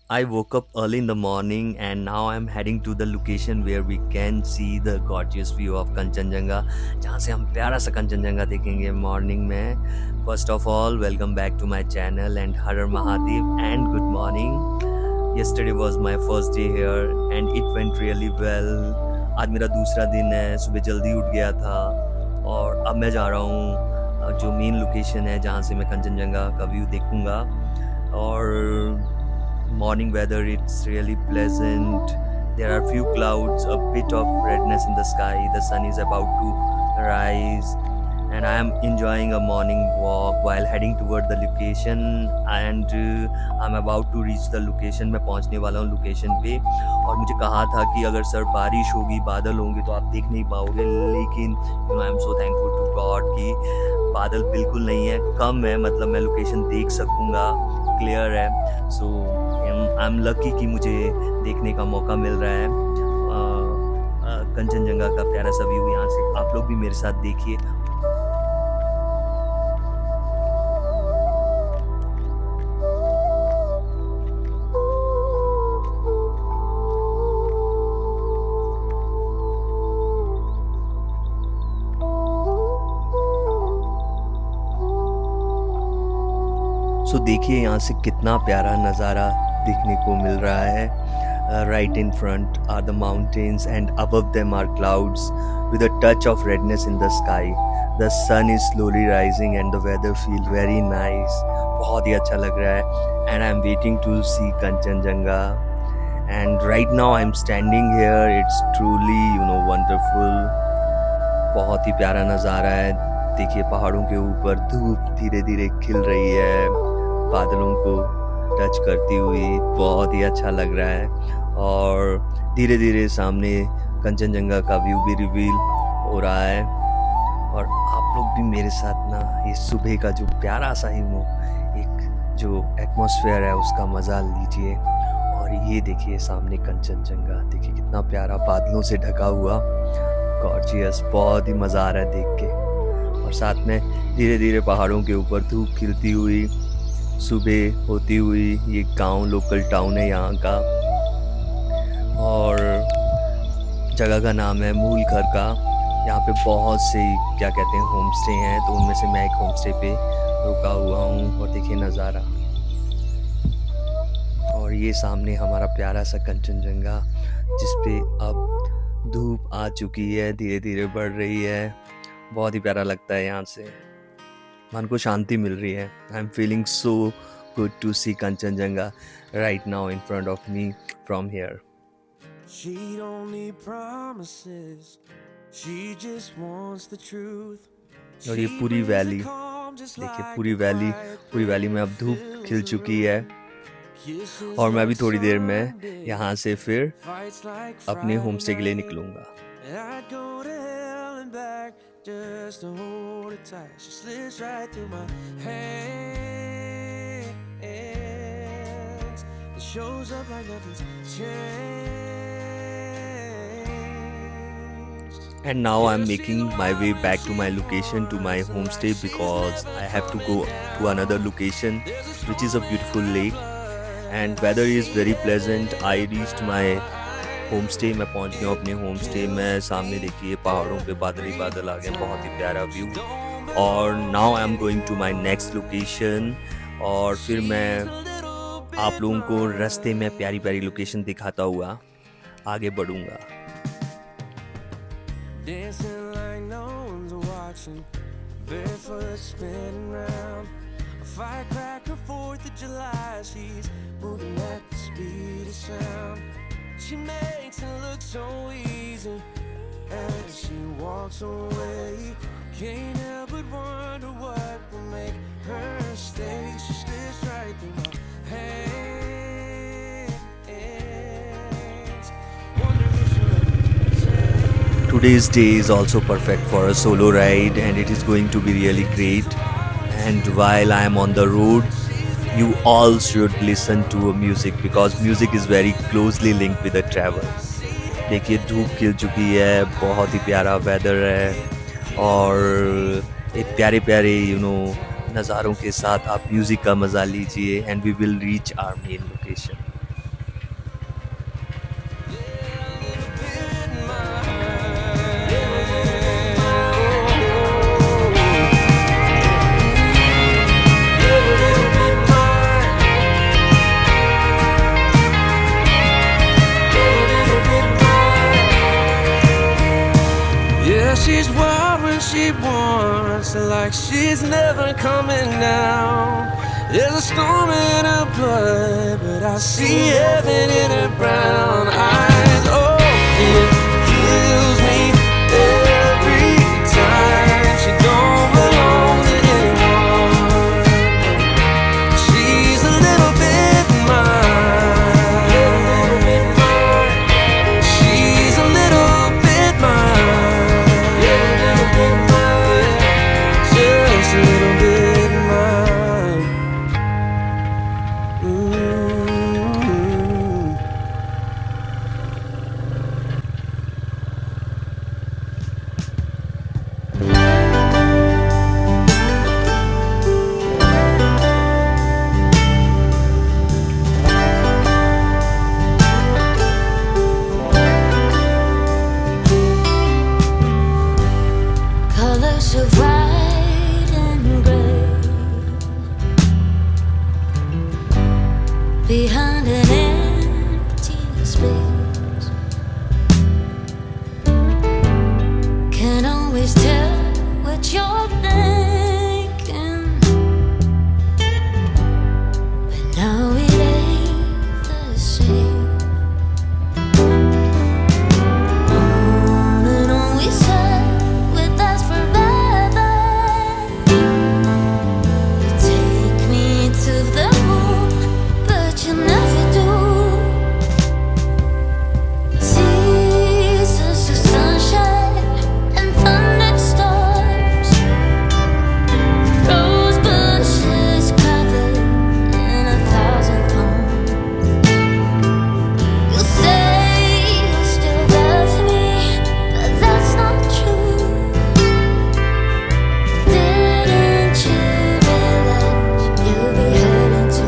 I woke up early in the morning and now I'm heading to the location where we can see the gorgeous view of Kanchenjunga जहाँ से हम प्यारा सा कंचनजंगा देखेंगे morning में. First of all, welcome back to my channel and Har Har Mahadev and good morning. Yesterday was my first day here and it went really well. आज मेरा दूसरा दिन है, सुबह जल्दी उठ गया था और अब मैं जा रहा हूँ जो मेन लोकेशन है जहाँ से मैं कंचनजंगा का व्यू देखूँगा. और morning weather, it's really pleasant. There are few clouds, a bit of redness in the sky. The sun is about to rise and I am enjoying a morning walk while heading toward the location and I'm about to reach the location. मैं पहुंचने वाला हूँ location पे और मुझे कहा था कि अगर सर बारिश होगी, बादल होंगे तो आप देख नहीं पाओगे, लेकिन I am so thankful to God कि बादल बिल्कुल नहीं है, कम है, मतलब मैं लोकेशन देख सकूँगा, क्लियर है. सो आई एम लकी कि मुझे देखने का मौका मिल रहा है कंचनजंगा का प्यारा सा व्यू यहाँ से. आप लोग भी मेरे साथ देखिए. सो देखिए यहाँ से कितना प्यारा नज़ारा देखने को मिल रहा है. Right in front are the mountains and above them are clouds with a touch of redness in the sky. The sun is slowly rising and the weather feels very nice. बहुत ही अच्छा लग रहा है and I'm waiting to see Kanchenjunga. And right now I'm standing here. It's truly wonderful. बहुत ही प्यारा नज़ारा है. देखिए पहाड़ों के ऊपर धूप धीरे धीरे खिल रही है, बादलों को टच करती हुई, बहुत ही अच्छा लग रहा है. और धीरे धीरे सामने कंचनजंगा का व्यू भी रिवील हो रहा है. और आप लोग भी मेरे साथ ना ये सुबह का जो प्यारा सा एक जो एटमॉस्फेयर है उसका मज़ा लीजिए. और ये देखिए सामने कंचनजंगा, देखिए कितना प्यारा बादलों से ढका हुआ, गॉर्जियस, बहुत ही मज़ा आ रहा है देख के. और साथ में धीरे धीरे पहाड़ों के ऊपर धूप खिलती हुई, सुबह होती हुई, ये गांव लोकल टाउन है यहाँ का और जगह का नाम है मूलखर का. यहाँ पे बहुत से क्या कहते हैं होम स्टे हैं, तो उनमें से मैं एक होम स्टे पे रुका हुआ हूँ. और देखिए नज़ारा. और ये सामने हमारा प्यारा सा कंचनजंगा जिस पे अब धूप आ चुकी है, धीरे धीरे बढ़ रही है. बहुत ही प्यारा लगता है यहाँ से, मन को शांति मिल रही है. I am feeling so good to see Kanchenjunga right now in front of me from here. She don't need promises, she just wants the truth. और ये पूरी वैली देखिए, पूरी वैली में अब धूप खिल चुकी है और मैं भी थोड़ी देर में यहाँ से फिर अपने होम स्टे के लिए निकलूँगा. Just to hold her tight, she slips right through my hands. It shows up like nothing's changed. And now I'm making my way back to my location, to my homestay, because I have to go to another location, which is a beautiful lake. And weather is very pleasant. I reached my home stay, मैं पहुंच गया अपने home stay में. सामने देखिए पहाड़ों पे बादल ही बादल आ गए, बहुत ही प्यारा व्यू. और now I am going to my next location और फिर मैं आप लोगों को रास्ते में प्यारी प्यारी लोकेशन दिखाता हुआ आगे बढ़ूंगा. Dancing like no one's watching, barefoot spinning round. A firecracker 4th of July, she's moving at the speed of sound. She makes it look so easy as she walks away. Can't help but wonder what will make her stay. She slips right through my hands. Wonder if she'll ever change. Today's day is also perfect for a solo ride and it is going to be really great. And while I am on the road, you all should listen to music because music is very closely linked with the travel. देखिए धूप खिल चुकी है, बहुत ही प्यारा weather है और एक प्यारे प्यारे नज़ारों के साथ आप म्यूज़िक का मज़ा लीजिए. And we will reach our main location. she wants, like she's never coming down. There's a storm in her blood, but I see heaven in her brown eyes. Oh, it kills me every time. She don't belong to anyone. She's a little bit mine. She's a little bit mine. Just a little bit mine. Colors of white and gray behind an empty space. Can't always tell what you're thinking, but now it ain't the same. On and on we said with us forever. You take me to the moon, but you never do. Seasons of sunshine and thunderstorms, rose bushes covered in 1,000 thorns. You say you still love me, but that's not true. Didn't you realize you'll be heading to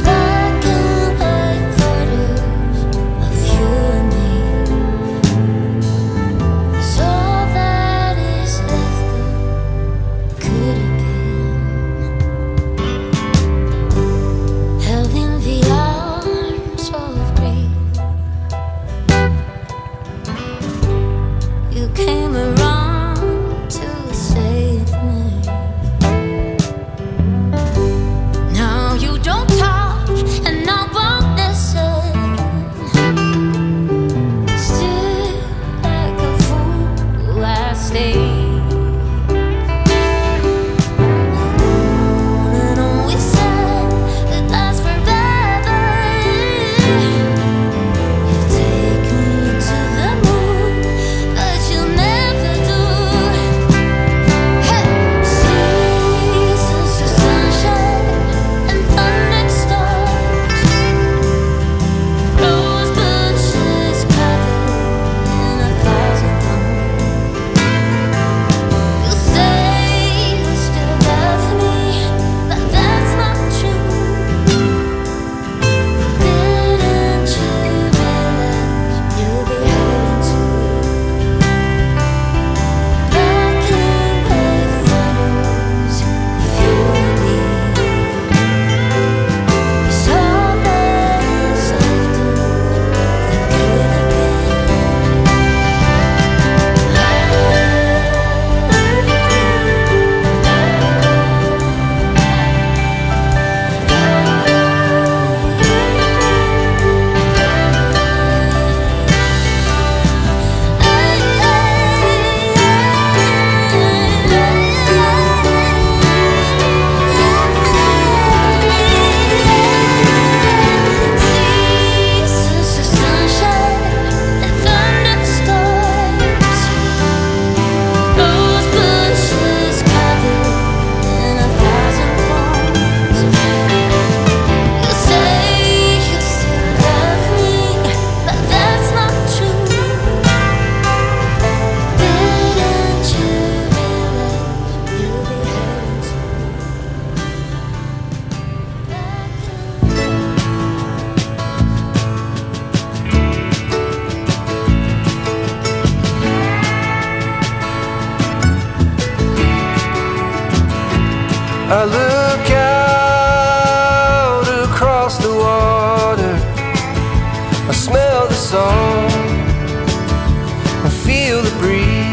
black and white photos of you and me? So that is left that could have been held in the arms of grief. You came around to save me. Now you don't talk and I won't listen. Still like a fool I stay. On and on we said it lasts forever. You take me to the moon, but you'll never do. Hey, seasons of sunshine and thunderstorms, rose bushes covered in 1,000 thorns. You say you still love me, but that's not true. Didn't you realize you'll be heading to black and white photos of you and me? So that is left that could have seasons of sunshine and thunderstorms, rose bushes covered in 1,000 thorns. You say you still love me, but that's not true. Didn't you realize you'll be heading to I look out across the water. I smell the salt. I feel the breeze.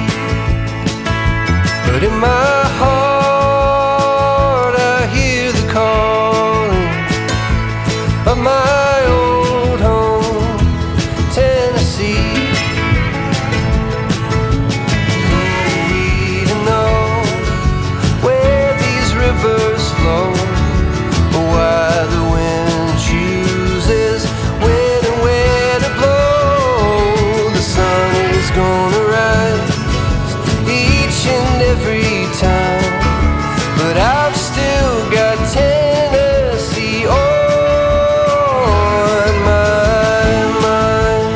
in my heart I hear the calling of my old home, Tennessee. We to know where these rivers flow, why the wind chooses when and where to blow. The sun is gonna rise each and every time, but I've still got Tennessee on my mind.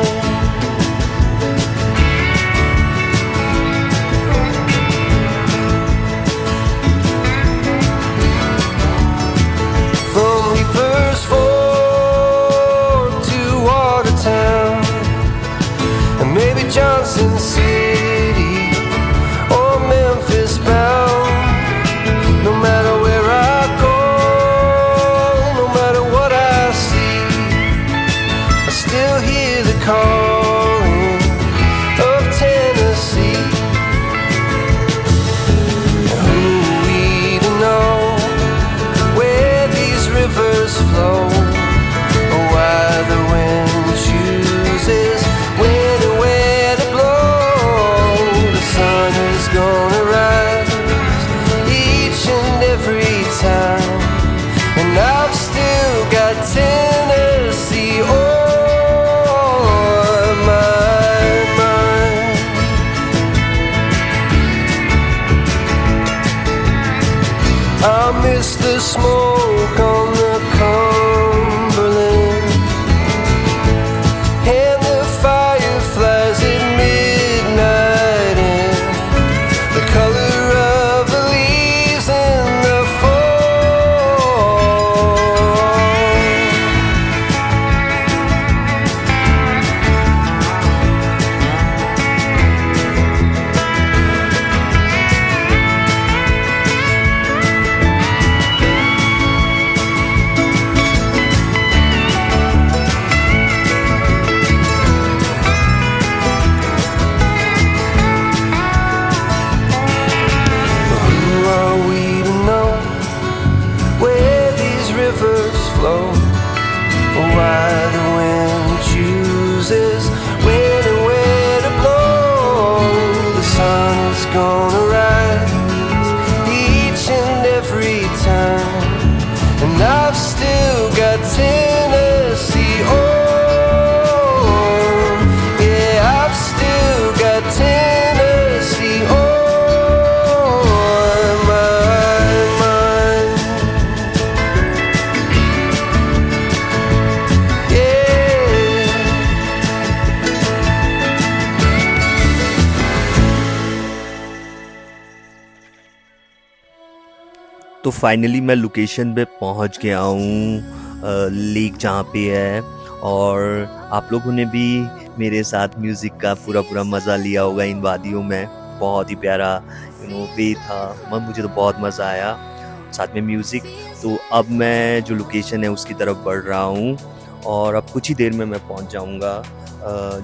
From Reaper's Fork to Watertown, and maybe Johnson City or Memphis bound. No matter where I go, no matter what I see, I still hear the calling of Tennessee. Who we to know where these rivers flow, or why the wind chooses when and where to blow. The sun is gonna rise each and every time, and I've still got Tennessee on my mind. I miss the smoke on the Cumberland and the fireflies at midnight, and the color of the leaves in the fall. Who are we to know where these rivers flow, or why the wind chooses when and where to blow? The sun is gonna rise each and every time, and I've still got Tennessee on. Yeah, I've still got Tennessee on my mind. Yeah. तो finally मैं location पे पहुंच गया हूँ, lake जहाँ पे है, और आप लोगों ने भी मेरे साथ म्यूज़िक का पूरा मज़ा लिया होगा इन वादियों में। बहुत ही प्यारा वे था, मुझे तो बहुत मज़ा आया, साथ में म्यूज़िक। तो अब मैं जो लोकेशन है उसकी तरफ बढ़ रहा हूँ, और अब कुछ ही देर में मैं पहुँच जाऊँगा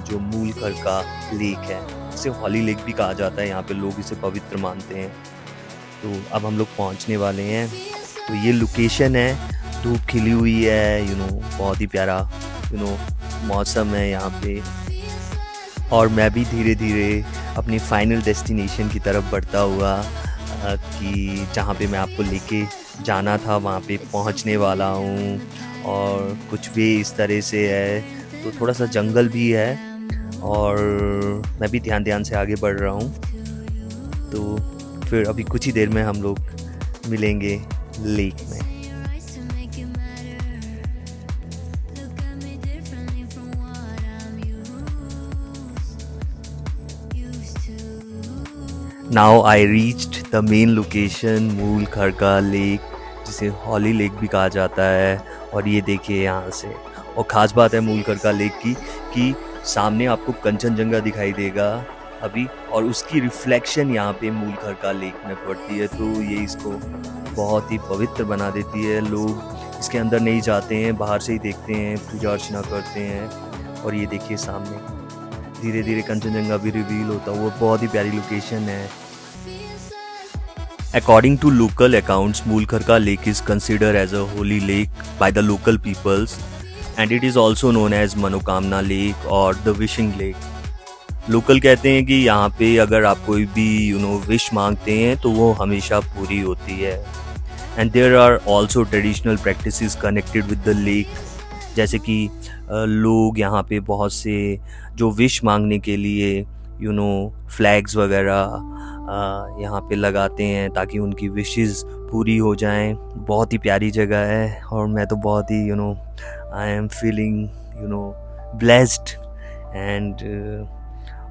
जो मूलखर का लेक है, इसे हॉली लेक भी कहा जाता है, यहाँ पे लोग इसे पवित्र मानते हैं। तो अब हम लोग पहुंचने वाले हैं। तो ये लोकेशन है, धूप खिली हुई है, बहुत ही प्यारा मौसम है यहाँ पे, और मैं भी धीरे धीरे अपनी फाइनल डेस्टिनेशन की तरफ बढ़ता हुआ कि जहाँ पे मैं आपको लेके जाना था वहाँ पे पहुँचने वाला हूँ। और कुछ वे इस तरह से है, तो थोड़ा सा जंगल भी है, और मैं भी ध्यान से आगे बढ़ रहा हूँ। तो फिर अभी कुछ ही देर में हम लोग मिलेंगे लेक में। Now I reached the main location, मूलखर का लेक, जिसे हॉली लेक भी कहा जाता है। और ये देखिए यहाँ से, और ख़ास बात है मूलखर का लेक की कि सामने आपको कंचनजंगा दिखाई देगा अभी, और उसकी रिफ्लेक्शन यहाँ पे मूलखर का लेक में पड़ती है, तो ये इसको बहुत ही पवित्र बना देती है। लोग इसके अंदर नहीं जाते हैं, बाहर से ही देखते हैं, पूजा अर्चना करते हैं। और ये देखिए सामने धीरे धीरे कंचनजंगा भी रिवील होता हुआ, बहुत ही प्यारी लोकेशन है। According to local accounts, Mulkharka Lake is considered as a holy lake by the local peoples, and it is also known as Manokamna Lake or the Wishing Lake. Local कहते हैं कि यहाँ पे अगर आप कोई भी विश मांगते हैं तो वो हमेशा पूरी होती है. And there are also traditional practices connected with the lake, जैसे कि लोग यहाँ पे बहुत से जो विश मांगने के लिए फ्लैग्स वगैरह यहाँ पे लगाते हैं ताकि उनकी विशेस पूरी हो जाएं. बहुत ही प्यारी जगह है और मैं तो बहुत ही I am feeling blessed. And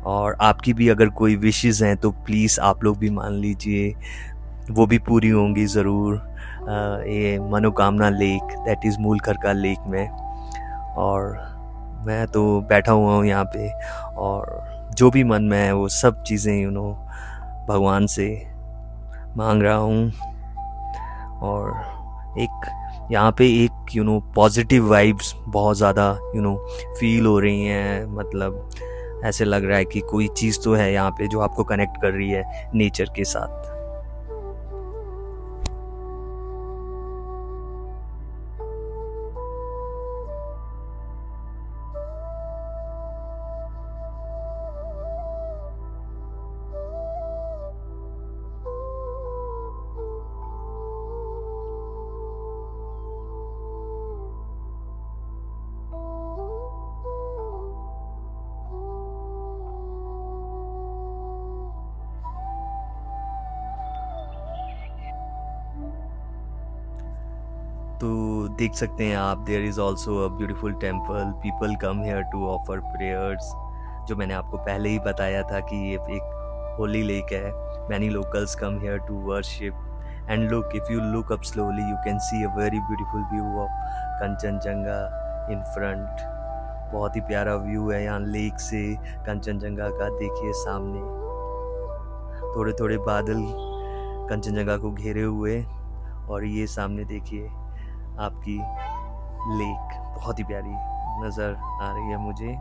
और आपकी भी अगर कोई विशेस हैं तो प्लीज़ आप लोग भी मान लीजिए, वो भी पूरी होंगी ज़रूर ये मनोकामना लेक, दैट इज़ मूलखरका लेक में. और मैं तो बैठा हुआ हूँ यहाँ पे और जो भी मन में है वो सब चीज़ें भगवान से मांग रहा हूँ. और एक यहाँ पे एक पॉजिटिव वाइब्स बहुत ज़्यादा फील हो रही हैं. मतलब ऐसे लग रहा है कि कोई चीज़ तो है यहाँ पे जो आपको कनेक्ट कर रही है नेचर के साथ. तो देख सकते हैं आप, there is also a beautiful temple. People come here to offer prayers. जो मैंने आपको पहले ही बताया था कि ये एक होली लेक है. Many locals come here to worship. And look, if you look up slowly you can see a very beautiful view of Kanchenjunga in front. बहुत ही प्यारा व्यू है यहाँ लेक से कंचनजंगा का. देखिए सामने थोड़े थोड़े बादल कंचनजंगा को घेरे हुए, और ये सामने देखिए आपकी लेक बहुत ही प्यारी नज़र आ रही है मुझे.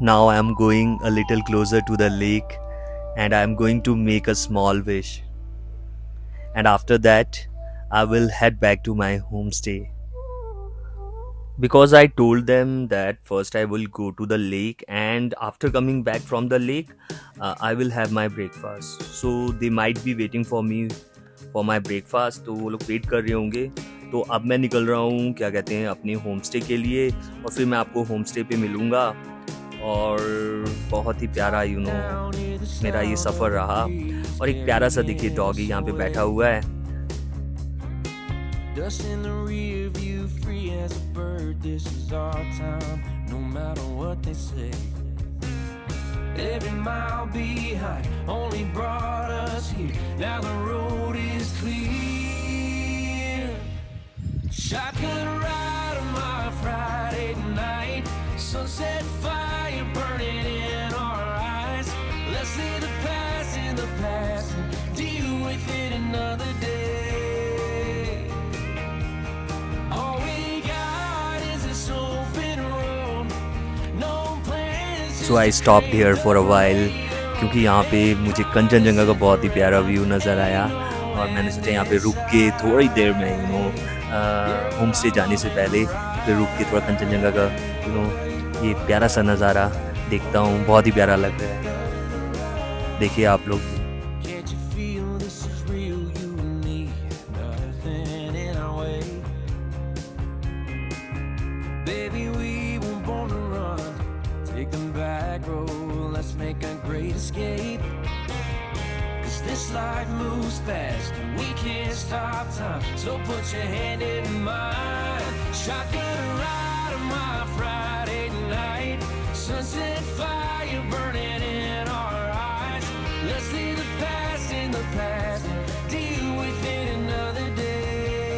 Now I am going a little closer to the lake and I am going to make a small wish. And after that, I will head back to my homestay. Because I told them that first I will go to the lake and after coming back from the lake, I will have my breakfast. So they might be waiting for me for my breakfast. तो वो लोग wait कर रहे होंगे. तो अब मैं निकल रहा हूँ क्या कहते हैं अपने होमस्टे के लिए, और फिर मैं आपको होमस्टे पे मिलूँगा. और बहुत ही प्यारा मेरा ये सफ़र रहा. और एक प्यारा सा देखिए डॉगी यहाँ पे बैठा हुआ है. Dust in the rear view, free as a bird. This is our time, no matter what they say. Every mile behind only brought us here. Now the road is clear. Shotgun ride on my Friday night. Sunset fire burning in our eyes. Let's leave the past in the past and deal with it another day. All we got is this open road. No plans. So I stopped here for a while क्योंकि यहाँ पे मुझे कंचनजंगा का बहुत ही प्यारा view नज़र आया, और मैंने सोचा यहाँ पे रुक के थोड़ी देर में होम स्टे जाने से पहले फिर रुक के थोड़ा कंचनजंगा का ये प्यारा सा नज़ारा देखता हूँ. बहुत ही प्यारा लग रहा है. देखिए आप लोग. Can't you feel this is real? You and me, nothing in our way. Baby, we weren't born to run. Take the back road, let's make a great escape. 'Cause this life moves fast and we can't stop time. So put your hand in mine. Shotgun ride on my Friday night. Sunset fire burning in our eyes. Let's leave the past in the past and deal with it another day.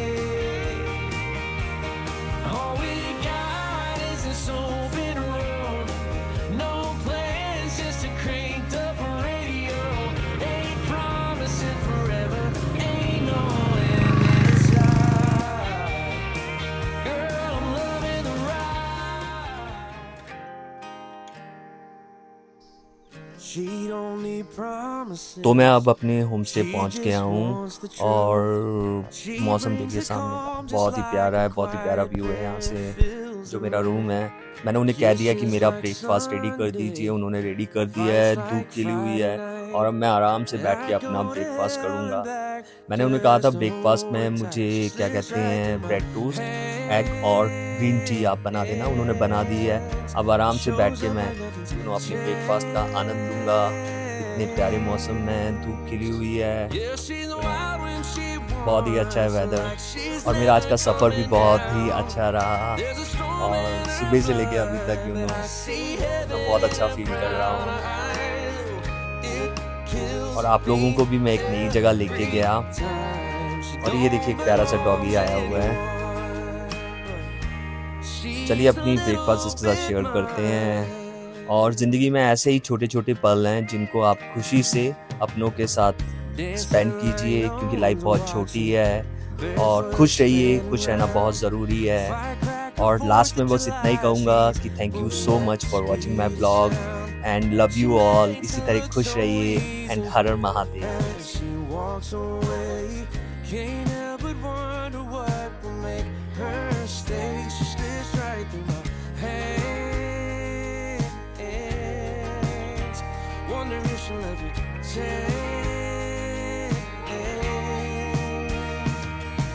she'd only promises. तो मैं अब अपने home stay पहुँच गया हूँ और मौसम देखिए सामने बहुत ही प्यारा है, बहुत ही प्यारा व्यू है यहाँ से। जो मेरा रूम है, मैंने उन्हें कह दिया कि मेरा ब्रेकफास्ट रेडी कर दीजिए, उन्होंने रेडी कर दिया है, धूप खिली हुई है और अब मैं आराम से बैठ के अपना ब्रेकफास्ट करूँगा। मैंने उन्हें कहा था ब्रेकफास्ट में मुझे क्या कहते हैं ब्रेड टोस्ट, एग और ग्रीन टी आप बना देना, उन्होंने बना दी है। अब आराम से बैठ के मैं अपने ब्रेकफास्ट का आनंद लूँगा। इतने प्यारे मौसम में धूप खिली हुई है, बहुत ही अच्छा है वेदर और मेरा आज का सफ़र भी बहुत ही अच्छा रहा और सुबह से लेके अभी तक मैं बहुत अच्छा फील कर रहा हूँ। और आप लोगों को भी मैं एक नई जगह लेके गया और ये देखिए एक प्यारा सा डॉगी आया हुआ है। चलिए अपनी ब्रेकफास्ट इसके साथ शेयर करते हैं। और ज़िंदगी में ऐसे ही छोटे छोटे पल हैं जिनको आप खुशी से अपनों के साथ स्पेंड कीजिए, क्योंकि लाइफ बहुत छोटी है और खुश रहिए, खुश रहना बहुत ज़रूरी है। और लास्ट में बस इतना ही कहूँगा कि thank you so much for watching my blog and love you all. इसी तरह खुश रहिए and her her Mahadev. She walks away, can't help but wonder what will make her stay. She slips right through my hands, wonder if she'll ever change.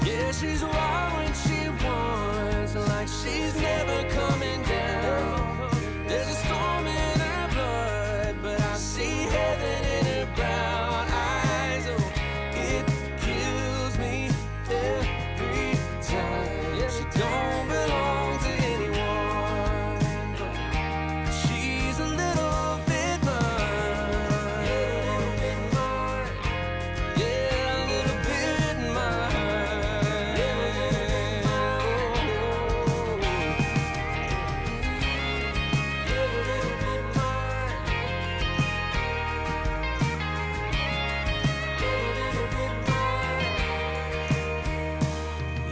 Yeah, she's wild when she wants, like she's never coming down. There's a storm in her blood, but I see heaven in her brown eyes. Oh, it kills me every time. She don't belong to anyone. She's a little bit mine. Yeah, a little bit mine.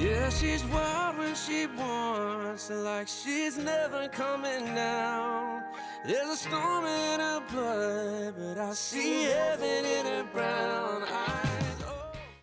Yeah, she's wild when she wants, like she's never coming down. There's a storm in her blood, but I see heaven in her brown